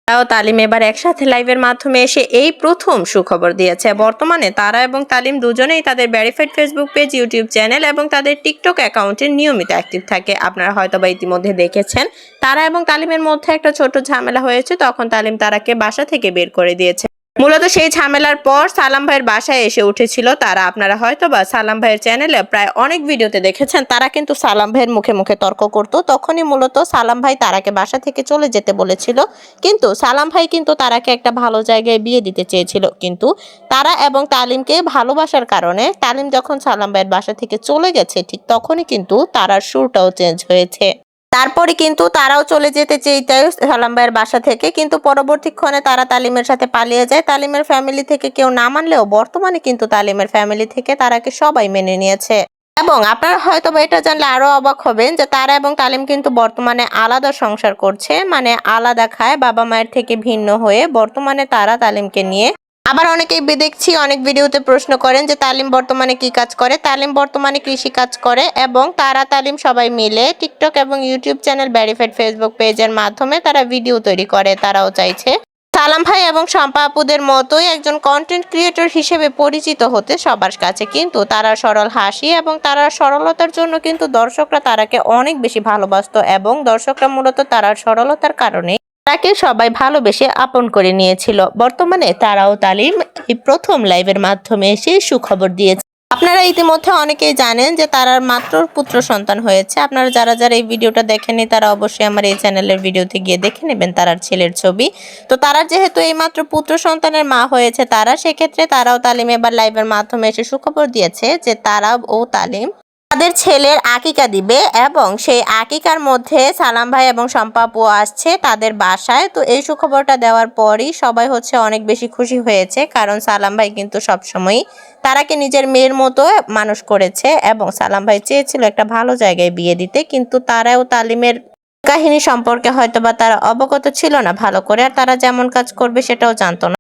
তাও তালিম এবার একসাথে লাইভের মাধ্যমে এসে এই প্রথম সুখবর দিয়েছে। বর্তমানে তারা এবং তালিম দুজনেই তাদের verified Facebook page, YouTube channel এবং তাদের টিকটক অ্যাকাউন্টে নিয়মিত অ্যাক্টিভ থাকে। আপনারা হয়তোবা ইতিমধ্যে দেখেছেন তারা এবং তালিমের মধ্যে একটা ছোট ঝামেলা হয়েছে, তখন তালিম তারাকে বাসা থেকে বের করে দিয়েছে। মূলত সেই ঝামেলার পর সালাম ভাইয়ের বাসায় এসে উঠেছিল তারা। আপনারা হয়তোবা সালাম ভাইয়ের চ্যানেলে প্রায় অনেক ভিডিওতে দেখেছেন তারা কিন্তু সালাম ভাইয়ের মুখে মুখে তর্ক করত। তখনই মূলত সালাম ভাই তারাকে বাসা থেকে চলে যেতে বলেছিল, কিন্তু সালাম ভাই কিন্তু তারাকে একটা ভালো জায়গায় বিয়ে দিতে চেয়েছিল। কিন্তু তারা এবং তালিমকে ভালোবাসার কারণে তালিম যখন সালাম ভাইয়ের বাসা থেকে চলে গেছে, ঠিক তখনই কিন্তু তারার সুরটাও চেঞ্জ হয়েছে। তারপরে কিন্তু তারাও চলে যেতে চেয়েছে সালাম ভাইয়ের বাসা থেকে, কিন্তু পরবর্তীক্ষণে তারা তালিমের সাথে পালিয়ে যায়। তালিমের ফ্যামিলি থেকে কেউ না মানলেও বর্তমানে কিন্তু তালিমের ফ্যামিলি থেকে তারাকে সবাই মেনে নিয়েছে। এবং আপনারা হয়তো এটা জানলে আরো অবাক হবেন যে তারা এবং তালিম কিন্তু বর্তমানে আলাদা সংসার করছে, মানে আলাদা খায়, বাবা মায়ের থেকে ভিন্ন হয়ে বর্তমানে তারা তালিমকে নিয়ে। আবার অনেকেই দেখছি অনেক ভিডিওতে প্রশ্ন করেন যে তালিম বর্তমানে কি কাজ করে। তালিম বর্তমানে কৃষি কাজ করে এবং তারা তালিম সবাই মিলে টিকটক এবং ইউটিউব চ্যানেল, ভেরিফাইড ফেসবুক পেজের মাধ্যমে তারা ভিডিও তৈরি করে। তারাও চাইছে সালাম ভাই এবং শম্পা আপুদের মতোই একজন কন্টেন্ট ক্রিয়েটর হিসেবে পরিচিত হতে সবার কাছে। কিন্তু তারা সরল হাসি এবং তারা সরলতার জন্য কিন্তু দর্শকরা তারাকে অনেক বেশি ভালোবাসতো এবং দর্শকরা মূলত তারার সরলতার কারণে তাকে সবাই ভালোবেসে আপন করে নিয়েছিল। বর্তমানে তারাও তালিম এই প্রথম লাইভের মাধ্যমে এসে সুখবর দিয়েছে। আপনারা ইতিমধ্যে অনেকেই জানেন যে তারার মাত্র পুত্র সন্তান হয়েছে। আপনারা যারা যারা এই ভিডিওটা দেখেননি তারা অবশ্যই আমার এই চ্যানেলের ভিডিওতে গিয়ে দেখে নেবেন তারার ছেলের ছবি। তো তারার যেহেতু এই মাত্র পুত্র সন্তানের মা হয়েছে তারা, সেক্ষেত্রে তারাও তালিম এবার লাইভের মাধ্যমে এসে সুখবর দিয়েছে যে তারা ও তালিম তাদের ছেলের আকিকা দিবে এবং সেই আকিকার মধ্যে সালাম ভাই এবং শম্পা আপু আসছে তাদের বাসায়। তো এই সুখবরটা দেওয়ার পরই সবাই অনেক বেশি খুশি হয়েছে, কারণ সালাম ভাই কিন্তু সবসময় তারাকে নিজের মেয়ের মতো মানুষ করেছে এবং সালাম ভাই চেয়েছিল একটা ভালো জায়গায় বিয়ে দিতে। কিন্তু তারাও তালিমের কাহিনী সম্পর্কে হয়তোবা তারা অবগত ছিল না ভালো করে, আর তারা যেমন কাজ করবে সেটাও জানতো না।